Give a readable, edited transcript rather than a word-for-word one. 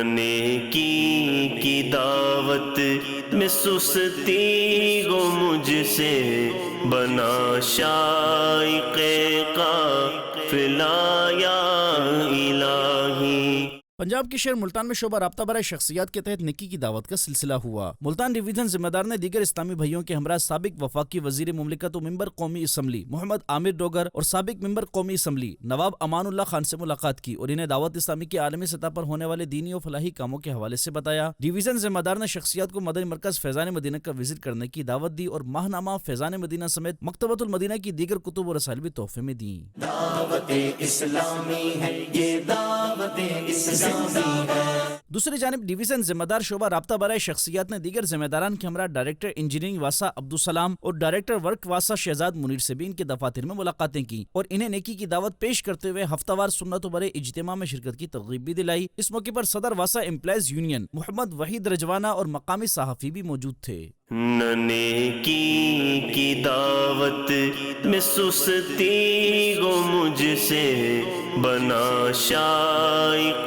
نیکی کی دعوت میں سستی گو مجھ سے بنا شائق قافلہ یا الہی۔ پنجاب کے شہر ملتان میں شعبہ رابطہ برائے شخصیات کے تحت نیکی کی دعوت کا سلسلہ ہوا۔ ملتان ڈویژن ذمہ دار نے دیگر اسلامی بھائیوں کے ہمراہ سابق وفاقی وزیر مملکت و ممبر قومی اسمبلی محمد عامر ڈوگر اور سابق ممبر قومی اسمبلی نواب امان اللہ خان سے ملاقات کی اور انہیں دعوت اسلامی کے عالمی سطح پر ہونے والے دینی و فلاحی کاموں کے حوالے سے بتایا۔ ڈویژن ذمہ دار نے شخصیات کو مدنی مرکز فیضان مدینہ کا وزٹ کرنے کی دعوت دی اور ماہنامہ فیضان مدینہ سمیت مکتبۃ المدینہ کی دیگر کتب و رسائل بھی تحفے میں دیں۔ دعوت اسلامی ہے یہ، دعوت اسلامی ہے۔ دوسری جانب ڈویژن ذمہ دار شعبہ رابطہ برائے شخصیات نے دیگر ذمہ داران کے ہمراہ ڈائریکٹر انجینئرنگ واسا عبدالسلام اور ڈائریکٹر ورک واسا شہزاد منیر سے بھی ان کے دفاتر میں ملاقاتیں کی اور انہیں نیکی کی دعوت پیش کرتے ہوئے ہفتہ وار سنت و برے اجتماع میں شرکت کی ترغیب بھی دلائی۔ اس موقع پر صدر واسا امپلائیز یونین محمد وحید رجوانہ اور مقامی صحافی بھی موجود تھے۔ نہ نیکی کی دعوت میں سستی گو مجھ سے بنا شائق